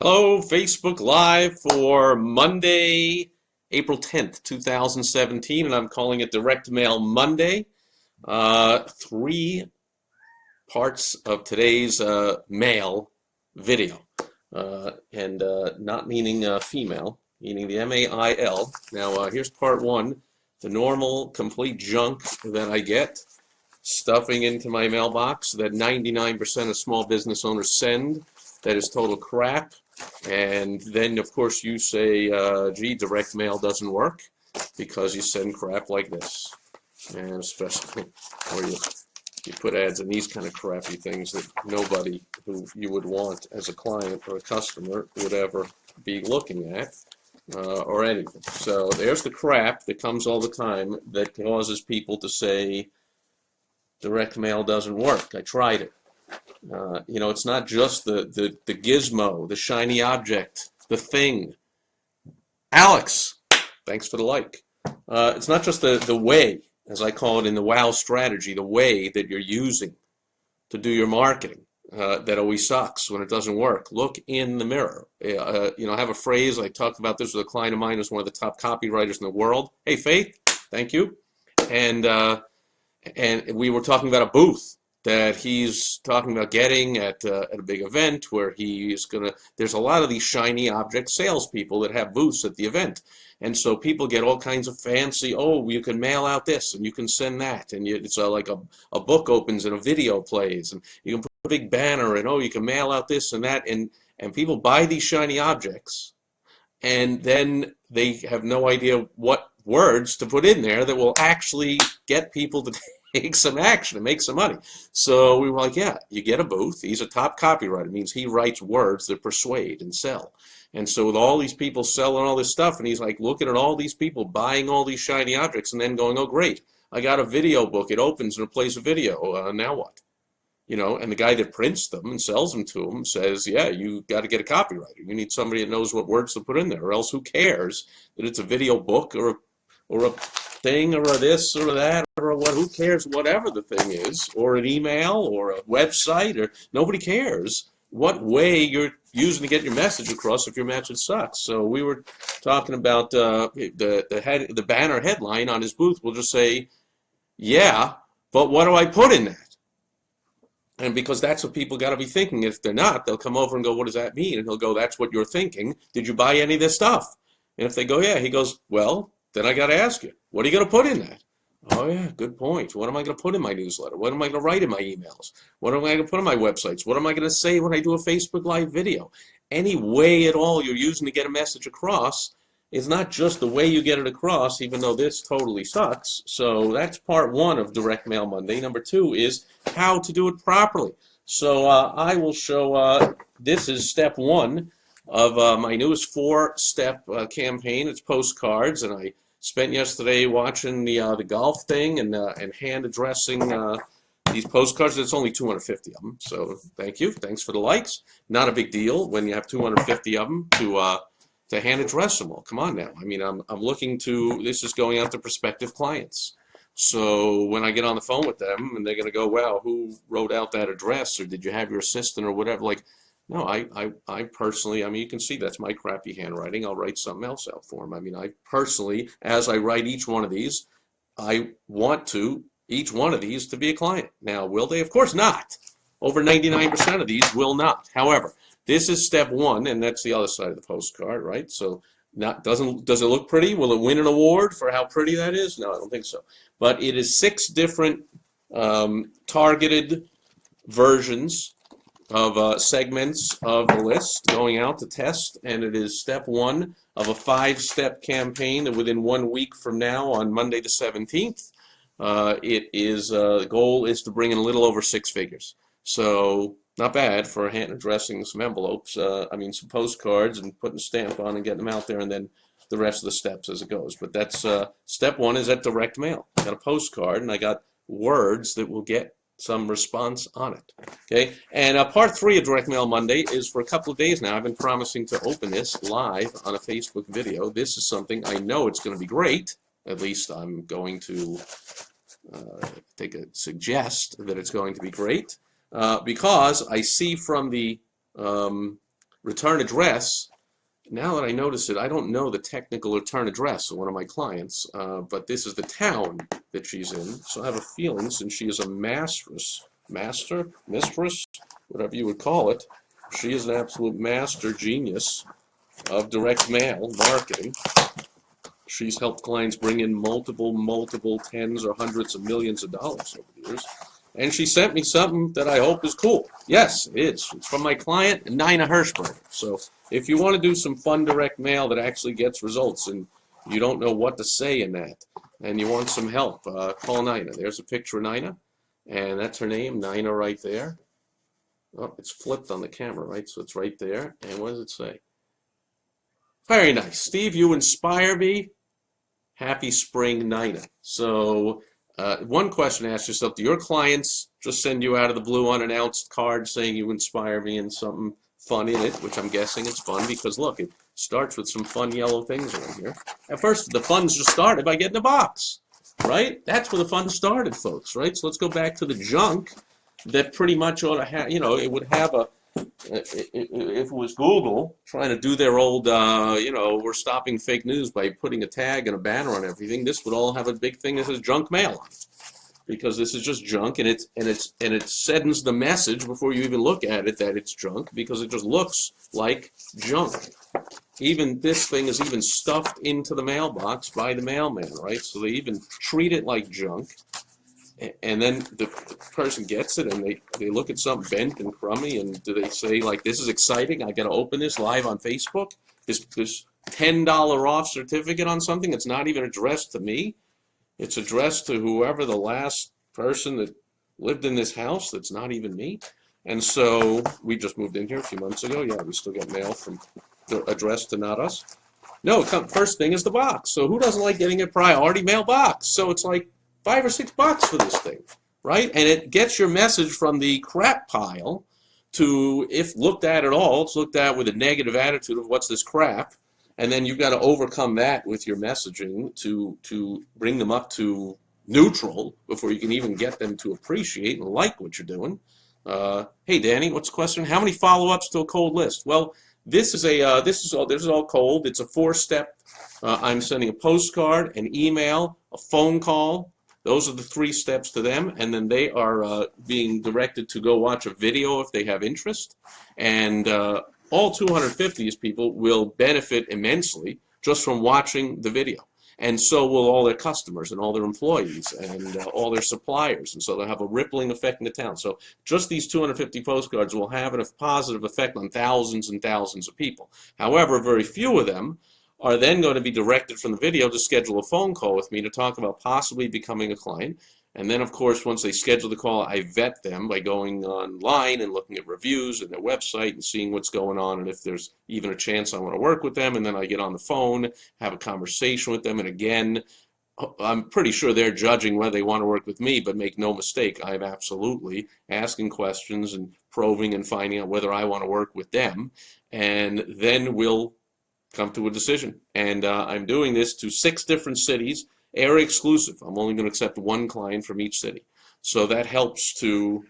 Hello, Facebook Live for Monday, April 10th, 2017, and I'm calling it Direct Mail Monday. Three parts of today's mail video, and not meaning female, meaning the M-A-I-L. Now, here's part one, the normal, complete junk that I get, stuffing into my mailbox that 99% of small business owners send. That is total crap. And then, of course, you say, gee, direct mail doesn't work because you send crap like this. And especially where you put ads in these kind of crappy things that nobody who you would want as a client or a customer would ever be looking at or anything. So there's the crap that comes all the time that causes people to say, direct mail doesn't work. I tried it. It's not just the gizmo, the shiny object, the thing. Alex, thanks for the like. It's not just the way, as I call it in the WOW strategy, the way that you're using to do your marketing that always sucks when it doesn't work. Look in the mirror. I have a phrase, I talked about this with a client of mine who's one of the top copywriters in the world. Hey, Faith, thank you. And we were talking about a booth that he's talking about getting at a big event where he's gonna. There's a lot of these shiny object salespeople that have booths at the event, and so people get all kinds of fancy. Oh, you can mail out this and you can send that, and it's like a book opens and a video plays, and you can put a big banner and oh, you can mail out this and that, and people buy these shiny objects, and then they have no idea what words to put in there that will actually get people to take some action and make some money. So we were like, yeah, you get a booth. He's a top copywriter. It means he writes words that persuade and sell. And so with all these people selling all this stuff, and he's like looking at all these people buying all these shiny objects and then going, oh, great, I got a video book. It opens and it plays a video. Now what? And the guy that prints them and sells them to him says, yeah, you got to get a copywriter. You need somebody that knows what words to put in there, or else who cares that it's a video book or a thing or a this or that or what, who cares whatever the thing is, or an email or a website, or nobody cares what way you're using to get your message across if your message sucks. So we were talking about the banner headline on his booth will just say, yeah, but what do I put in that? And because that's what people got to be thinking. If they're not, they'll come over and go, what does that mean? And he'll go, that's what you're thinking. Did you buy any of this stuff? And if they go, yeah, he goes, well, then I got to ask you, what are you going to put in that? Oh, yeah, good point. What am I going to put in my newsletter? What am I going to write in my emails? What am I going to put on my websites? What am I going to say when I do a Facebook Live video? Any way at all you're using to get a message across is not just the way you get it across, even though this totally sucks. So that's part one of Direct Mail Monday. Number two is how to do it properly. So I will show, this is step one of my newest four-step campaign. It's postcards, and I spent yesterday watching the golf thing and hand addressing these postcards. It's only 250 of them, so thank you. Thanks for the likes. Not a big deal when you have 250 of them to hand address them all. Come on now. I mean, I'm looking to, this is going out to prospective clients. So when I get on the phone with them and they're going to go, wow, who wrote out that address, or did you have your assistant or whatever? Like, no, I personally, I mean, you can see that's my crappy handwriting. I'll write something else out for them. I mean, I personally, as I write each one of these, I want each one of these to be a client. Now, will they? Of course not. Over 99% of these will not. However, this is step one, and that's the other side of the postcard, right? So does it look pretty? Will it win an award for how pretty that is? No, I don't think so. But it is 6 different targeted versions of segments of the list going out to test, and it is step one of a 5-step campaign that within 1 week from now on Monday the 17th, the goal is to bring in a little over 6 figures. So not bad for hand addressing some envelopes, some postcards and putting a stamp on and getting them out there, and then the rest of the steps as it goes. But that's step one is that direct mail. I got a postcard and I got words that will get some response on it. Okay, and part 3 of Direct Mail Monday is for a couple of days now. I've been promising to open this live on a Facebook video. This is something I know it's going to be great. At least I'm going to suggest that it's going to be great because I see from the return address. Now that I notice it, I don't know the technical return address of one of my clients, but this is the town that she's in. So I have a feeling, since she is a mistress, whatever you would call it, she is an absolute master genius of direct mail marketing. She's helped clients bring in multiple tens or hundreds of millions of dollars over the years. And she sent me something that I hope is cool. Yes, it is. It's from my client, Nina Hershberger. So if you want to do some fun direct mail that actually gets results and you don't know what to say in that and you want some help, call Nina. There's a picture of Nina, and that's her name, Nina, right there. Oh, it's flipped on the camera, right? So it's right there. And what does it say? Very nice. Steve, you inspire me. Happy spring, Nina. So one question to ask yourself, do your clients just send you out of the blue unannounced cards saying you inspire me and something fun in it, which I'm guessing it's fun because, look, it starts with some fun yellow things around here. At first, the fun's just started by getting a box, right? That's where the fun started, folks, right? So let's go back to the junk that pretty much ought to have, you know, it would have a, if it was Google trying to do their old, you know, we're stopping fake news by putting a tag and a banner on everything, this would all have a big thing that says junk mail on it, because this is just junk, and it sends the message before you even look at it that it's junk, because it just looks like junk. Even this thing is even stuffed into the mailbox by the mailman, right? So they even treat it like junk. And then the person gets it, and they look at something bent and crummy, and do they say, like, this is exciting, I got to open this live on Facebook? This $10 off certificate on something that's not even addressed to me? It's addressed to whoever the last person that lived in this house that's not even me. And so we just moved in here a few months ago. Yeah, we still get mail from addressed to not us. No, first thing is the box. So who doesn't like getting a priority mail box? So it's like $5 or $6 for this thing, right? And it gets your message from the crap pile to, if looked at all, it's looked at with a negative attitude of what's this crap, and then you've got to overcome that with your messaging to bring them up to neutral before you can even get them to appreciate and like what you're doing. Hey Danny, what's the question? How many follow-ups to a cold list? Well, this is all cold. It's a 4-step. I'm sending a postcard, an email, a phone call. Those are the 3 steps to them, and then they are being directed to go watch a video if they have interest. And all 250 of these people will benefit immensely just from watching the video. And so will all their customers and all their employees and all their suppliers. And so they'll have a rippling effect in the town. So just these 250 postcards will have a positive effect on thousands and thousands of people. However, very few of them are then going to be directed from the video to schedule a phone call with me to talk about possibly becoming a client. And then, of course, once they schedule the call, I vet them by going online and looking at reviews and their website and seeing what's going on and if there's even a chance I want to work with them. And then I get on the phone, have a conversation with them. And again, I'm pretty sure they're judging whether they want to work with me, but make no mistake, I'm absolutely asking questions and probing and finding out whether I want to work with them. And then we'll come to a decision. And I'm doing this to 6 different cities, area exclusive. I'm only going to accept 1 client from each city. So that helps to,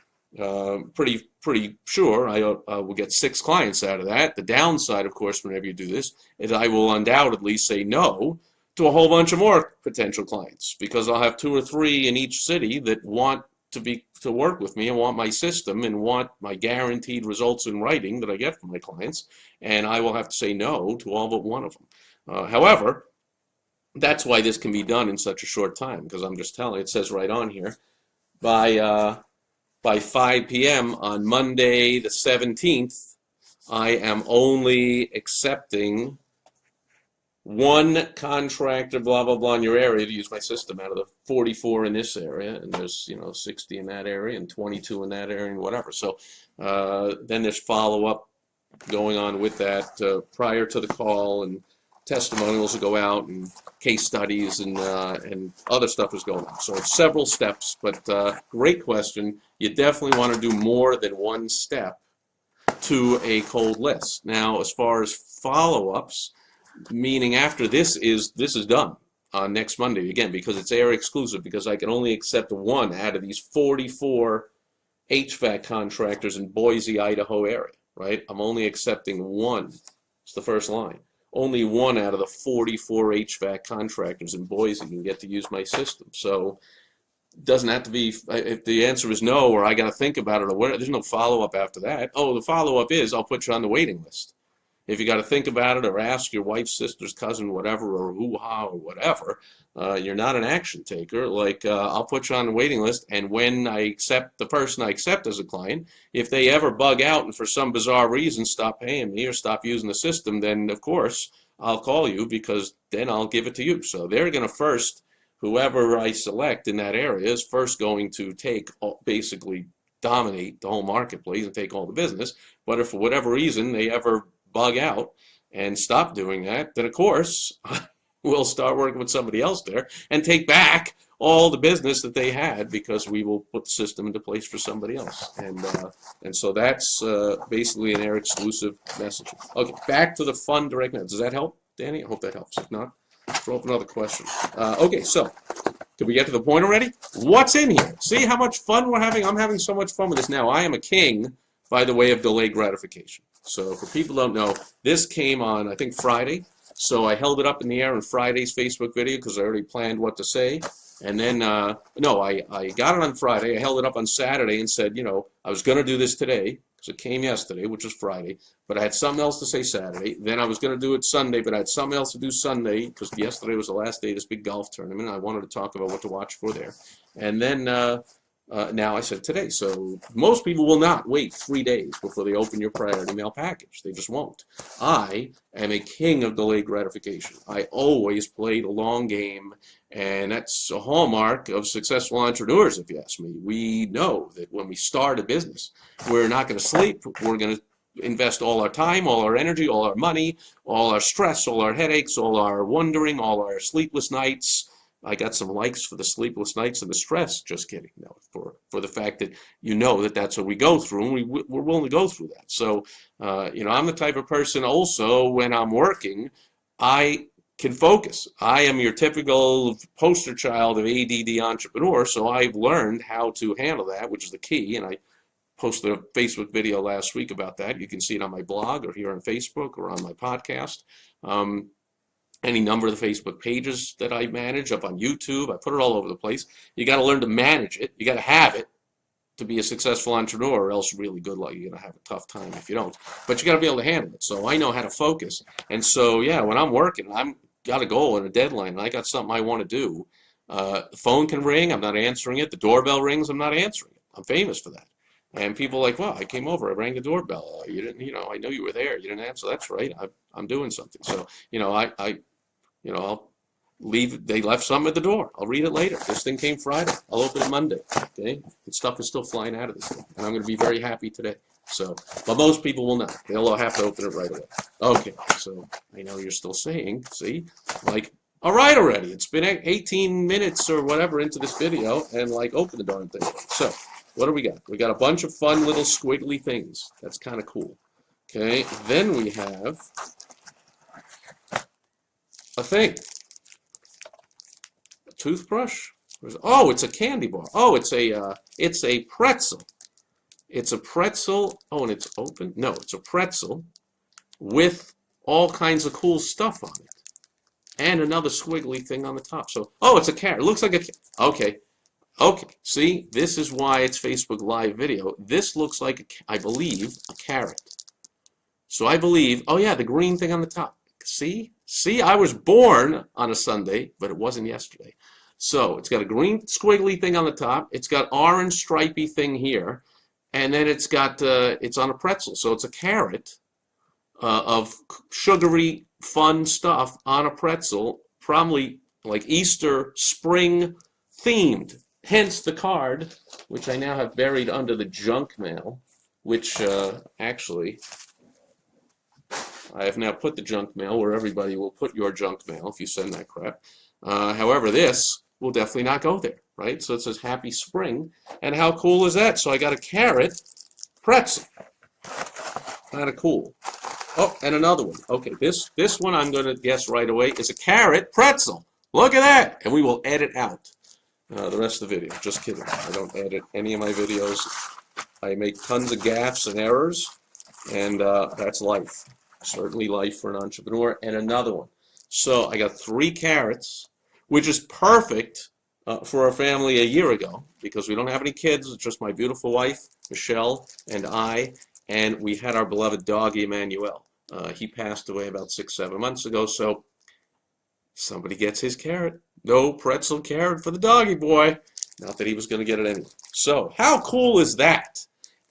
pretty sure I will get 6 clients out of that. The downside, of course, whenever you do this, is I will undoubtedly say no to a whole bunch of more potential clients, because I'll have 2 or 3 in each city that want to work with me and want my system and want my guaranteed results in writing that I get from my clients, and I will have to say no to all but 1 of them. However, that's why this can be done in such a short time, because I'm just telling, it says right on here, by 5 p.m. on Monday the 17th, I am only accepting 1 contractor, blah, blah, blah, in your area to use my system out of the 44 in this area, and there's, 60 in that area and 22 in that area and whatever. So then there's follow-up going on with that prior to the call, and testimonials will go out, and case studies, and other stuff is going on. So it's several steps, but great question. You definitely want to do more than 1 step to a cold list. Now, as far as follow-ups, meaning after this is done next Monday, again, because it's area exclusive, because I can only accept 1 out of these 44 HVAC contractors in Boise, Idaho area, right? I'm only accepting one. It's the first line. Only one out of the 44 HVAC contractors in Boise can get to use my system. So it doesn't have to be, if the answer is no, or I got to think about it, or whatever, there's no follow-up after that. Oh, the follow-up is I'll put you on the waiting list. If you got to think about it or ask your wife's sister's cousin, whatever, or hoo-ha or whatever, you're not an action taker. Like, I'll put you on the waiting list, and when I accept the person I accept as a client, if they ever bug out and for some bizarre reason stop paying me or stop using the system, then of course I'll call you, because then I'll give it to you. So they're going to first, whoever I select in that area is first going to take, basically dominate the whole marketplace and take all the business. But if for whatever reason they ever bug out and stop doing that, then of course we'll start working with somebody else there and take back all the business that they had, because we will put the system into place for somebody else. And so that's basically an air exclusive message. Okay, back to the fun direct mail. Does that help, Danny? I hope that helps. If not, throw up another question. Okay, so did we get to the point already? What's in here? See how much fun we're having? I'm having so much fun with this now. I am a king by the way of delayed gratification. So for people who don't know, this came on, I think, Friday. So I held it up in the air on Friday's Facebook video because I already planned what to say. And then, no, I got it on Friday. I held it up on Saturday and said, you know, I was going to do this today because it came yesterday, which was Friday. But I had something else to say Saturday. Then I was going to do it Sunday, but I had something else to do Sunday because yesterday was the last day of this big golf tournament. I wanted to talk about what to watch for there. And then now I said today. So most people will not wait 3 days before they open your priority mail package. They just won't. I am a king of delayed gratification. I always play the long game, and that's a hallmark of successful entrepreneurs, if you ask me. We know that when we start a business, we're not going to sleep. We're going to invest all our time, all our energy, all our money, all our stress, all our headaches, all our wondering, all our sleepless nights. I got some likes for the sleepless nights and the stress. Just kidding. No, for the fact that you know that that's what we go through, and we're willing to go through that. So, you know, I'm the type of person also when I'm working, I can focus. I am your typical poster child of ADD entrepreneur, so I've learned how to handle that, which is the key. And I posted a Facebook video last week about that. You can see it on my blog or here on Facebook or on my podcast. Any number of the Facebook pages that I manage, up on YouTube. I put it all over the place. You got to learn to manage it. You got to have it to be a successful entrepreneur, or else really good luck. You're going to have a tough time if you don't. But you got to be able to handle it. So I know how to focus. And so, yeah, when I'm working, I've got a goal and a deadline, and I got something I want to do. The phone can ring. I'm not answering it. The doorbell rings. I'm not answering it. I'm famous for that. And people are like, well, I came over. I rang the doorbell. You didn't, you know, I know you were there. You didn't answer. That's right. I'm doing something. So, you know, you know, I'll leave. They left something at the door. I'll read it later. This thing came Friday. I'll open it Monday. Okay, and stuff is still flying out of this thing, and I'm going to be very happy today. So, but most people will not. They'll have to open it right away. Okay, so I know you're still saying, see, like, all right already. It's been 18 minutes or whatever into this video, and like, open the darn thing. So, what do we got? We got a bunch of fun little squiggly things. That's kind of cool. Okay, then we have a thing. A toothbrush? Oh, it's a candy bar. Oh, it's a pretzel. It's a pretzel. Oh, and it's open? No, it's a pretzel with all kinds of cool stuff on it. And another squiggly thing on the top. So, oh, it's a carrot. It looks like a, okay. Okay, see, this is why it's Facebook Live video. This looks like, I believe, a carrot. So I believe, oh yeah, the green thing on the top. See? See, I was born on a Sunday, but it wasn't yesterday. So it's got a green squiggly thing on the top. It's got orange stripy thing here. And then it's got, it's on a pretzel. So it's a carrot of sugary, fun stuff on a pretzel, probably like Easter, spring themed. Hence the card, which I now have buried under the junk mail, which actually, I have now put the junk mail where everybody will put your junk mail if you send that crap. However, this will definitely not go there, right? So it says Happy Spring, and how cool is that? So I got a carrot pretzel. Kind of cool. Oh, and another one. Okay, this one I'm going to guess right away is a carrot pretzel. Look at that! And we will edit out the rest of the video. Just kidding. I don't edit any of my videos. I make tons of gaffes and errors. And that's life. Certainly life for an entrepreneur. And another one. So I got 3 carrots, which is perfect for our family a year ago because we don't have any kids. It's just my beautiful wife, Michelle, and I. And we had our beloved dog, Emmanuel. He passed away about 6, 7 months ago. So somebody gets his carrot. No pretzel carrot for the doggy boy. Not that he was going to get it anyway. So how cool is that?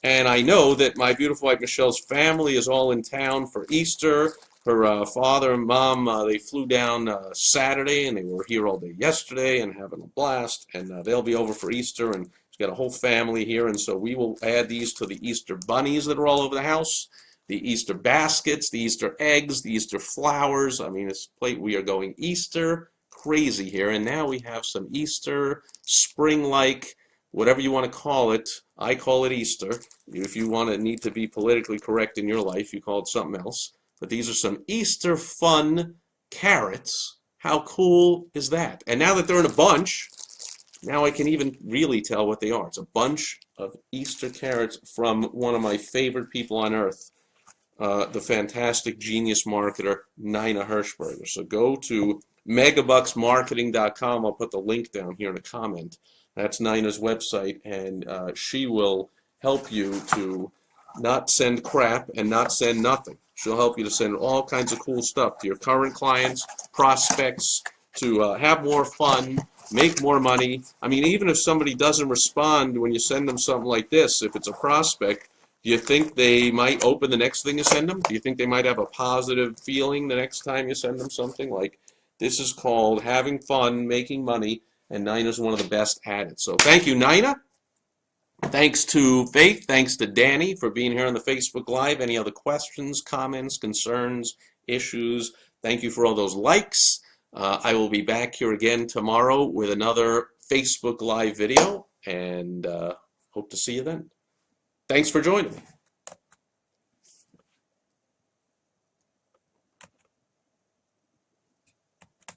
And I know that my beautiful wife Michelle's family is all in town for Easter. Her father and mom, they flew down Saturday, and they were here all day yesterday and having a blast. And they'll be over for Easter, and she's got a whole family here. And so we will add these to the Easter bunnies that are all over the house, the Easter baskets, the Easter eggs, the Easter flowers. I mean, we are going Easter crazy here. And now we have some Easter, spring-like, whatever you want to call it. I call it Easter. If you need to be politically correct in your life, you call it something else. But these are some Easter fun carrots. How cool is that? And now that they're in a bunch, now I can even really tell what they are. It's a bunch of Easter carrots from one of my favorite people on earth, the fantastic genius marketer, Nina Hershberger. So go to megabucksmarketing.com. I'll put the link down here in a comment. That's Nina's website, and she will help you to not send crap and not send nothing. She'll help you to send all kinds of cool stuff to your current clients, prospects, to have more fun, make more money. I mean, even if somebody doesn't respond when you send them something like this, if it's a prospect, do you think they might open the next thing you send them? Do you think they might have a positive feeling the next time you send them something? Like, this is called having fun, making money, and Nina's one of the best at it. So thank you, Nina. Thanks to Faith. Thanks to Danny for being here on the Facebook Live. Any other questions, comments, concerns, issues? Thank you for all those likes. I will be back here again tomorrow with another Facebook Live video, and hope to see you then. Thanks for joining me.